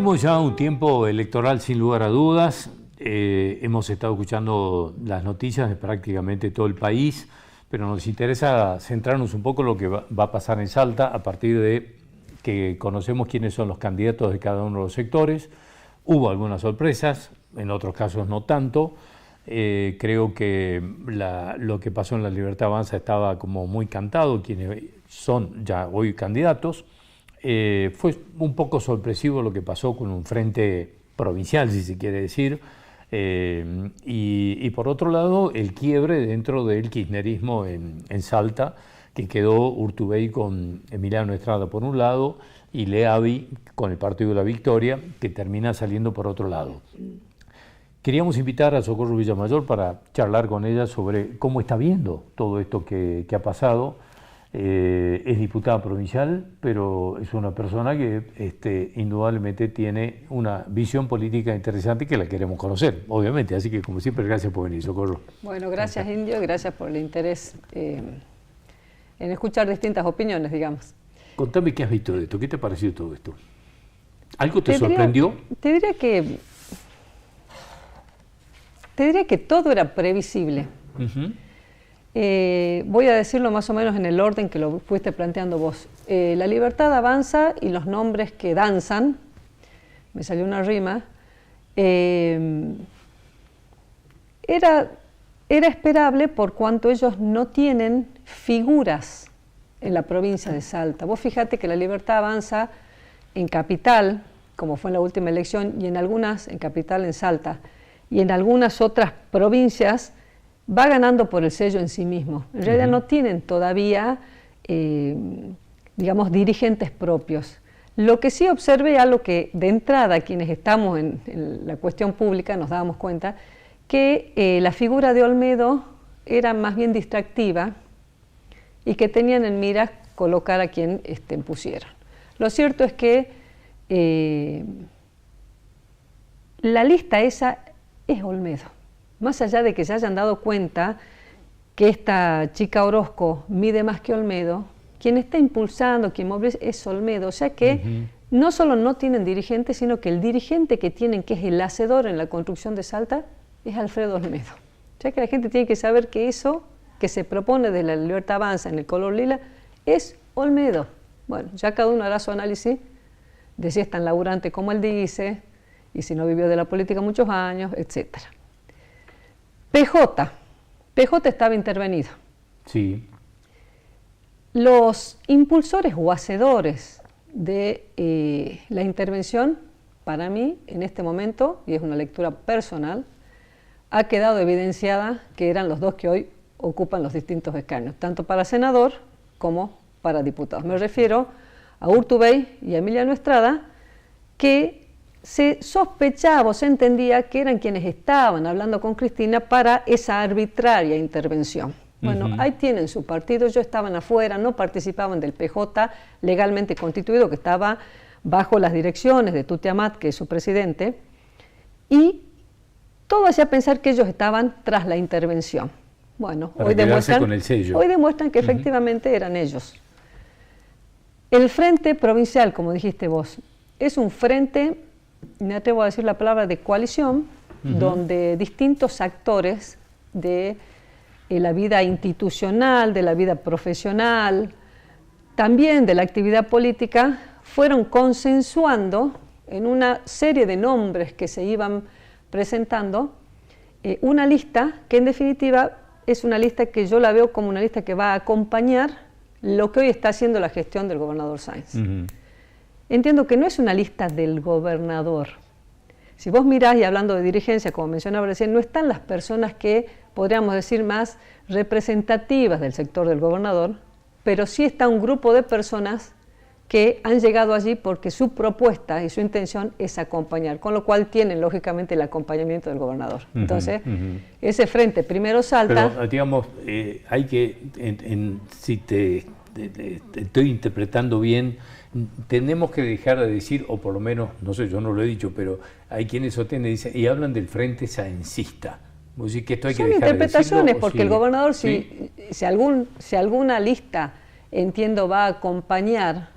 Vivimos ya un tiempo electoral sin lugar a dudas. Hemos estado escuchando las noticias de prácticamente todo el país, pero nos interesa centrarnos un poco en lo que va a pasar en Salta a partir de que conocemos quiénes son los candidatos de cada uno de los sectores. Hubo algunas sorpresas, en otros casos no tanto. Creo que lo que pasó en La Libertad Avanza estaba como muy cantado, quienes son ya hoy candidatos. Fue un poco sorpresivo lo que pasó con un frente provincial, si se quiere decir, y por otro lado el quiebre dentro del kirchnerismo en Salta, que quedó Urtubey con Emiliano Estrada por un lado y Leavi con el Partido de la Victoria, que termina saliendo por otro lado. Queríamos invitar a Socorro Villamayor para charlar con ella sobre cómo está viendo todo esto que ha pasado. Es diputada provincial, pero es una persona que indudablemente tiene una visión política interesante que la queremos conocer, obviamente. Así que, como siempre, gracias por venir, Socorro. Bueno, gracias, Indio, gracias por el interés en escuchar distintas opiniones, digamos. Contame qué has visto de esto, qué te ha parecido todo esto. ¿Algo te sorprendió? Te diría que todo era previsible. Voy a decirlo más o menos en el orden que lo fuiste planteando vos. La Libertad Avanza y los nombres que danzan, me salió una rima, era esperable por cuanto ellos no tienen figuras en la provincia de Salta. Vos fíjate que la Libertad Avanza en Capital, como fue en la última elección, y en Capital, en Salta, y en algunas otras provincias, va ganando por el sello en sí mismo. En realidad no tienen todavía, digamos, dirigentes propios. Lo que sí observé, algo que de entrada quienes estamos en la cuestión pública nos dábamos cuenta, que la figura de Olmedo era más bien distractiva y que tenían en mira colocar a quien pusieron. Lo cierto es que la lista esa es Olmedo. Más allá de que se hayan dado cuenta que esta chica Orozco mide más que Olmedo, quien está impulsando, quien moviliza es Olmedo, o sea que no solo no tienen dirigente, sino que el dirigente que tienen, que es el hacedor en la construcción de Salta, es Alfredo Olmedo. O sea que la gente tiene que saber que eso que se propone de la Libertad Avanza en el color lila es Olmedo. Bueno, ya cada uno hará su análisis de si es tan laburante como él dice, y si no vivió de la política muchos años, etcétera. PJ estaba intervenido. Sí. Los impulsores o hacedores de la intervención, para mí, en este momento, y es una lectura personal, ha quedado evidenciada que eran los dos que hoy ocupan los distintos escaños, tanto para senador como para diputados. Me refiero a Urtubey y a Emiliano Estrada, que se sospechaba o se entendía que eran quienes estaban hablando con Cristina para esa arbitraria intervención. Bueno, ahí tienen su partido, ellos estaban afuera, no participaban del PJ legalmente constituido, que estaba bajo las direcciones de Tuti Amat, que es su presidente, y todo hacía pensar que ellos estaban tras la intervención. Bueno, hoy demuestran que efectivamente eran ellos. El frente provincial, como dijiste vos, es un frente, me atrevo a decir la palabra, de coalición, donde distintos actores de la vida institucional, de la vida profesional, también de la actividad política, fueron consensuando en una serie de nombres que se iban presentando, una lista que en definitiva es una lista que yo la veo como una lista que va a acompañar lo que hoy está haciendo la gestión del gobernador Sáenz. Entiendo que no es una lista del gobernador. Si vos mirás, y hablando de dirigencia, como mencionaba recién, no están las personas que podríamos decir más representativas del sector del gobernador, pero sí está un grupo de personas que han llegado allí porque su propuesta y su intención es acompañar, con lo cual tienen lógicamente el acompañamiento del gobernador. Entonces, ese frente primero Salta... Pero, digamos, hay que, si te estoy interpretando bien, tenemos que dejar de decir, o por lo menos, no sé, yo no lo he dicho, pero hay quienes sostienen y hablan del frente saencista. Vos decís que esto hay que dejar de decirlo. Son interpretaciones, porque el gobernador, si alguna lista, entiendo, va a acompañar,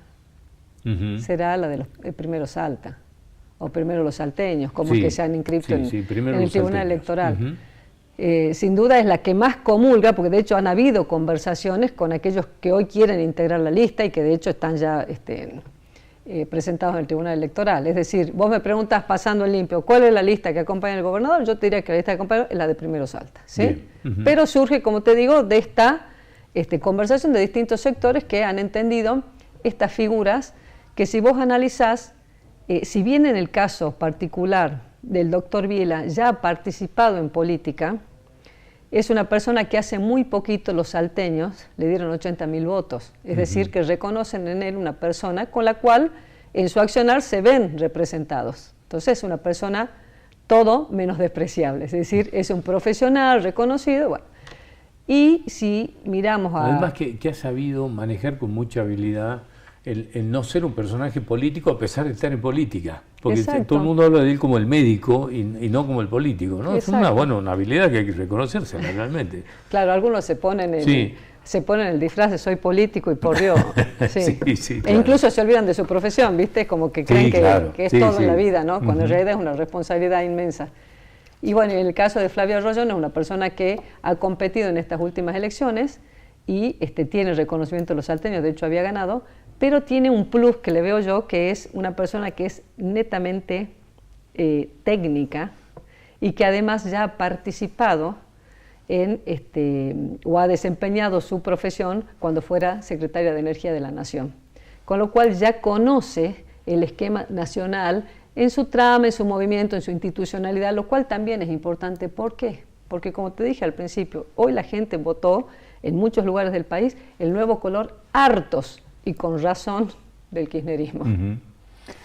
será la de los primeros Salta. o primero los salteños, como Sí, que se han inscrito en el los Tribunal salteños. Electoral. Sin duda es la que más comulga, porque de hecho han habido conversaciones con aquellos que hoy quieren integrar la lista y que de hecho están ya presentados en el Tribunal Electoral. Es decir, vos me preguntas pasando en limpio, ¿cuál es la lista que acompaña al gobernador? Yo te diría que la lista que acompaña es la de Primero Salta, ¿sí? Pero surge, como te digo, de esta conversación de distintos sectores que han entendido estas figuras que, si vos analizás, si bien en el caso particular del doctor Viela ya ha participado en política, es una persona que hace muy poquito los salteños le dieron 80.000 votos, es decir, que reconocen en él una persona con la cual en su accionar se ven representados. Entonces es una persona todo menos despreciable, es decir, es un profesional reconocido. Bueno. Y si miramos a... Además que ha sabido manejar con mucha habilidad el no ser un personaje político a pesar de estar en política. Porque Exacto. todo el mundo habla de él como el médico y no como el político, ¿no? Es una habilidad que hay que reconocerse realmente. Claro, algunos se ponen el disfraz de soy político y por Dios. Sí. Sí, claro. E incluso se olvidan de su profesión, ¿viste? Como que creen que es todo en la vida, ¿no? Cuando en realidad es una responsabilidad inmensa. Y bueno, en el caso de Flavio Arroyo, es una persona que ha competido en estas últimas elecciones y tiene reconocimiento de los salteños, de hecho había ganado, pero tiene un plus que le veo yo, que es una persona que es netamente técnica y que además ya ha participado o ha desempeñado su profesión cuando fuera secretaria de Energía de la Nación. Con lo cual ya conoce el esquema nacional en su trama, en su movimiento, en su institucionalidad, lo cual también es importante. ¿Por qué? Porque, como te dije al principio, hoy la gente votó en muchos lugares del país el nuevo color, hartos y con razón del kirchnerismo.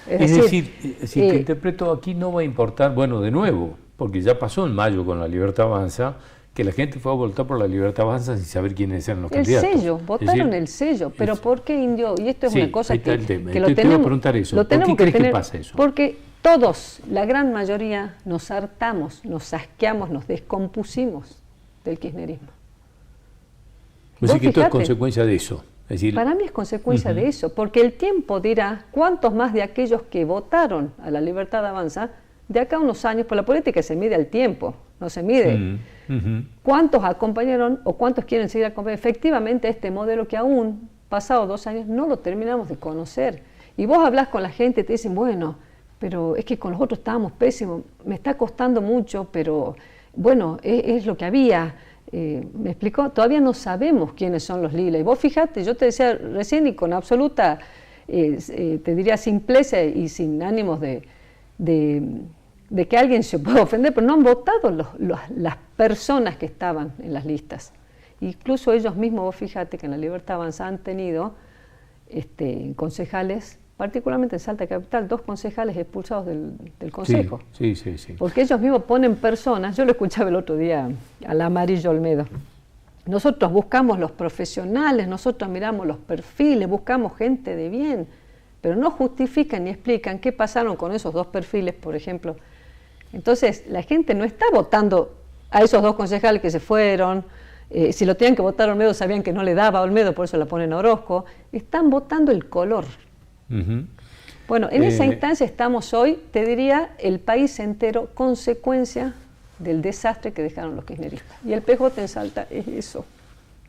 Es decir, si te interpreto, aquí no va a importar, bueno, de nuevo, porque ya pasó en mayo con la Libertad Avanza, que la gente fue a votar por la Libertad Avanza sin saber quiénes eran los candidatos. El sello, votaron el sello, pero ¿por qué Indio? Y esto es una cosa que lo tenemos, te iba a preguntar eso. lo tenemos ¿Por qué que crees tener, que pasa eso? Porque todos, la gran mayoría, nos hartamos, nos asqueamos, nos descompusimos del kirchnerismo. Pues sí que esto es consecuencia de eso. Es decir, para mí es consecuencia de eso, porque el tiempo dirá cuántos más de aquellos que votaron a la Libertad Avanza, de acá a unos años, por la política se mide al tiempo, no se mide cuántos acompañaron o cuántos quieren seguir acompañando efectivamente este modelo que aún, pasados 2 años, no lo terminamos de conocer. Y vos hablás con la gente y te dicen, bueno, pero es que con los otros estábamos pésimos, me está costando mucho, pero bueno, es lo que había. ¿Me explicó? Todavía no sabemos quiénes son los lilas. Y vos fíjate, yo te decía recién y con absoluta, te diría simpleza y sin ánimos de que alguien se pueda ofender, pero no han votado las personas que estaban en las listas. Incluso ellos mismos, vos fíjate que en la Libertad Avanza han tenido concejales, particularmente en Salta Capital, 2 concejales expulsados del consejo. Sí. Porque ellos mismos ponen personas, yo lo escuchaba el otro día al Amarillo Olmedo, nosotros buscamos los profesionales, nosotros miramos los perfiles, buscamos gente de bien, pero no justifican ni explican qué pasaron con esos 2 perfiles, por ejemplo. Entonces, la gente no está votando a esos 2 concejales que se fueron. Si lo tenían que votar a Olmedo, sabían que no le daba a Olmedo, por eso la ponen a Orozco. Están votando el color. Bueno, en esa instancia estamos hoy, te diría, el país entero, consecuencia del desastre que dejaron los kirchneristas. Y el PJ en Salta es eso.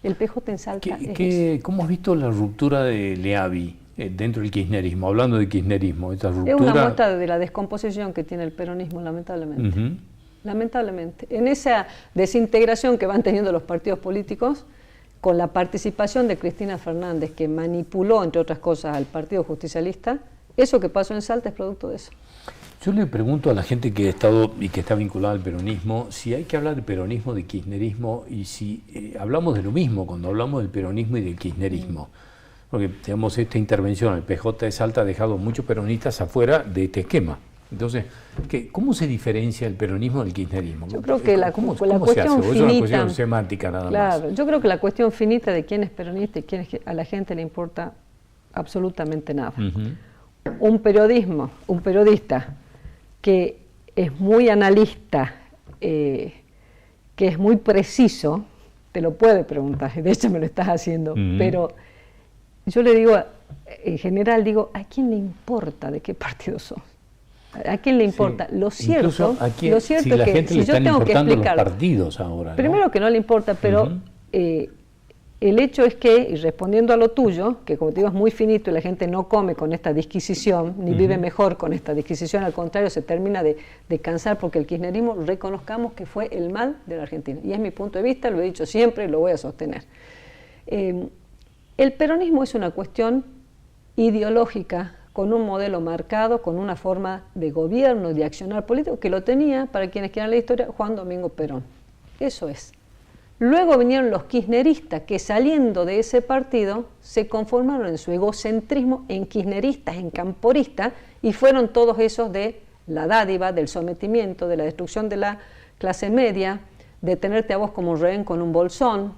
El PJ en Salta es eso. ¿Cómo has visto la ruptura de Leavi dentro del kirchnerismo? Hablando de kirchnerismo, esta ruptura... Es una muestra de la descomposición que tiene el peronismo, lamentablemente. Lamentablemente. En esa desintegración que van teniendo los partidos políticos, con la participación de Cristina Fernández, que manipuló, entre otras cosas, al Partido Justicialista, eso que pasó en Salta es producto de eso. Yo le pregunto a la gente que ha estado y que está vinculada al peronismo, si hay que hablar de peronismo, de kirchnerismo, y si hablamos de lo mismo cuando hablamos del peronismo y del kirchnerismo. Porque tenemos esta intervención, el PJ de Salta ha dejado muchos peronistas afuera de este esquema. Entonces, ¿cómo se diferencia el peronismo del kirchnerismo? Yo creo que la cuestión se hace? finita, ¿O es una cuestión semántica nada más? Claro, yo creo que la cuestión finita de quién es peronista y quién es, a la gente le importa absolutamente nada. Un periodista que es muy analista, que es muy preciso, te lo puede preguntar, de hecho me lo estás haciendo, pero yo le digo, en general digo, ¿a quién le importa de qué partido sos? ¿A quién le importa? Sí. Lo cierto, si lo cierto la que gente si le yo están tengo que importando los explicar, partidos ahora, ¿no? Primero que no le importa, pero el hecho es que, y respondiendo a lo tuyo, que como te digo es muy finito y la gente no come con esta disquisición, ni vive mejor con esta disquisición, al contrario, se termina de cansar porque el kirchnerismo, reconozcamos que fue el mal de la Argentina. Y es mi punto de vista, lo he dicho siempre y lo voy a sostener. El peronismo es una cuestión ideológica, con un modelo marcado, con una forma de gobierno, de accionar político, que lo tenía, para quienes quieran la historia, Juan Domingo Perón. Eso es. Luego vinieron los kirchneristas, que saliendo de ese partido se conformaron en su egocentrismo en kirchneristas, en camporistas, y fueron todos esos de la dádiva, del sometimiento, de la destrucción de la clase media, de tenerte a vos como rehén con un bolsón,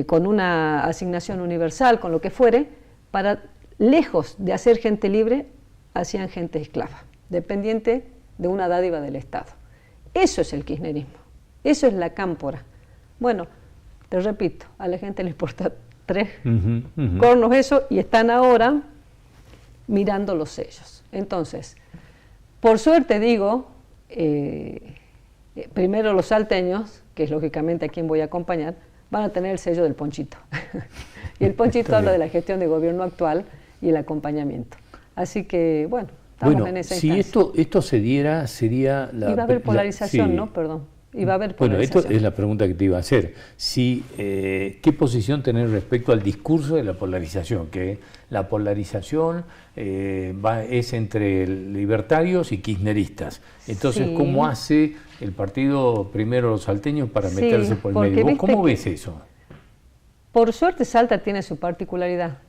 con una asignación universal, con lo que fuere, para, lejos de hacer gente libre, hacían gente esclava, dependiente de una dádiva del Estado. Eso es el kirchnerismo, eso es la cámpora. Bueno, te repito, a la gente le importa tres cornos eso, y están ahora mirando los sellos. Entonces, por suerte digo, primero los salteños, que es lógicamente a quien voy a acompañar, van a tener el sello del Ponchito. Y el Ponchito habla de la gestión de gobierno actual y el acompañamiento. Así que, bueno, estamos en esa instancia. Si esto se diera, sería la... Y va a haber polarización, sí. ¿no? Perdón. Y va a haber bueno, polarización. esto es la pregunta que te iba a hacer. ¿Qué posición tener respecto al discurso de la polarización? Que la polarización es entre libertarios y kirchneristas. Entonces, ¿cómo hace el partido primero los salteños para meterse por el medio? ¿Vos cómo ves eso? Por suerte Salta tiene su particularidad.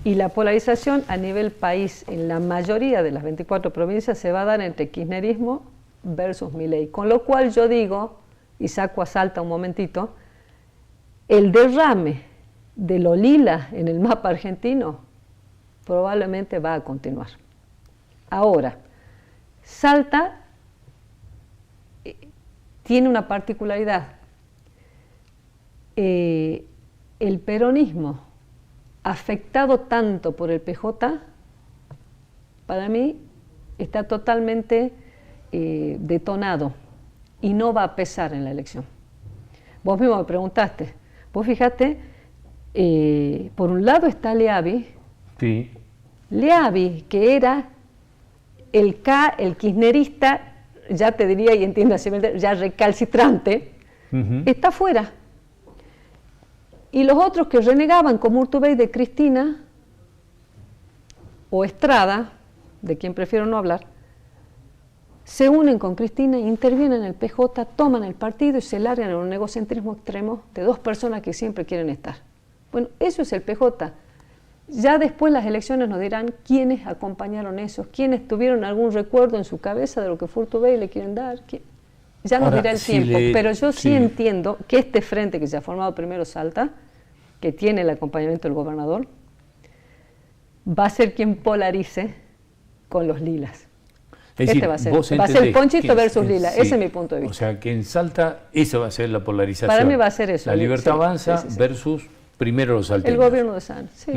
Y la polarización a nivel país en la mayoría de las 24 provincias se va a dar entre kirchnerismo versus Milei, con lo cual yo digo, y saco a Salta un momentito, el derrame de lo lila en el mapa argentino probablemente va a continuar. Ahora, Salta tiene una particularidad. El peronismo, afectado tanto por el PJ, para mí está totalmente detonado y no va a pesar en la elección. Vos mismo me preguntaste, vos fíjate, por un lado está Leavi, sí. Leavi, que era el kirchnerista, ya te diría, y entiéndase, ya recalcitrante, está fuera. Y los otros que renegaban, como Urtubey de Cristina, o Estrada, de quien prefiero no hablar, se unen con Cristina, intervienen en el PJ, toman el partido y se largan en un egocentrismo extremo de dos personas que siempre quieren estar. Bueno, eso es el PJ. Ya después las elecciones nos dirán quiénes acompañaron esos, quiénes tuvieron algún recuerdo en su cabeza de lo que fue Urtubey y le quieren dar. Ya nos dirá el tiempo, pero yo sí entiendo que este frente que se ha formado primero Salta, que tiene el acompañamiento del gobernador, va a ser quien polarice con los lilas. Es decir, va a ser Ponchito versus Lila, ese es mi punto de vista. O sea, que en Salta esa va a ser la polarización. Para mí va a ser eso. La Libertad Avanza versus primero los salteños. El gobierno de San. Sí.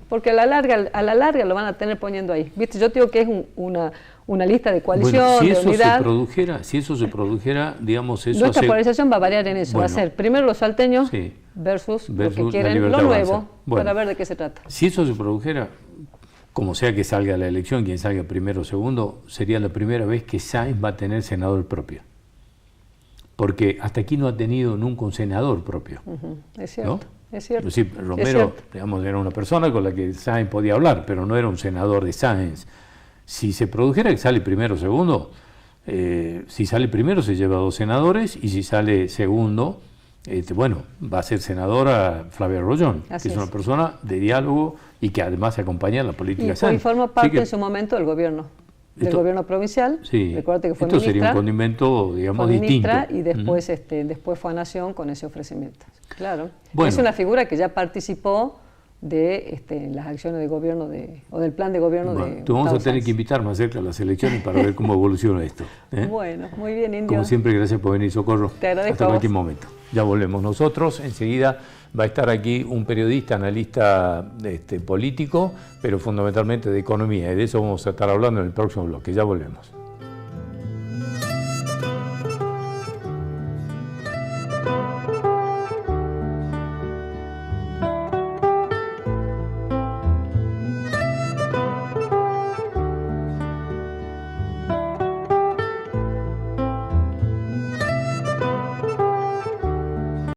Porque a la larga lo van a tener poniendo ahí. ¿Viste? Yo digo que es una lista de coalición, si de unidad. Si eso se produjera, digamos, eso nuestra polarización va a variar en eso. Bueno, va a ser primero los salteños versus lo que quieren, lo nuevo, para ver de qué se trata. Si eso se produjera, como sea que salga la elección, quien salga primero o segundo, sería la primera vez que Sáenz va a tener senador propio. Porque hasta aquí no ha tenido nunca un senador propio. Es cierto, ¿no? Es cierto. Es decir, Romero, digamos, era una persona con la que Sáenz podía hablar, pero no era un senador de Sáenz. Si se produjera que sale primero o segundo, si sale primero se lleva 2 senadores, y si sale segundo, va a ser senadora Flavia Rollón, que es una persona de diálogo y que además se acompaña en la política sana. Y forma parte en su momento del gobierno, gobierno provincial. Sí, recuerda que fue esto ministra, sería un condimento, digamos, distinto. Y después, después fue a Nación con ese ofrecimiento. Claro. Bueno, es una figura que ya participó de las acciones de gobierno o del plan de gobierno de Tú vamos a tener que invitar más cerca a las elecciones para ver cómo evoluciona esto. Bueno, muy bien, Indio. Como siempre, gracias por venir, Socorro. Te agradezco. Hasta cualquier momento. Ya volvemos nosotros. Enseguida va a estar aquí un periodista, analista político, pero fundamentalmente de economía. Y de eso vamos a estar hablando en el próximo bloque. Ya volvemos.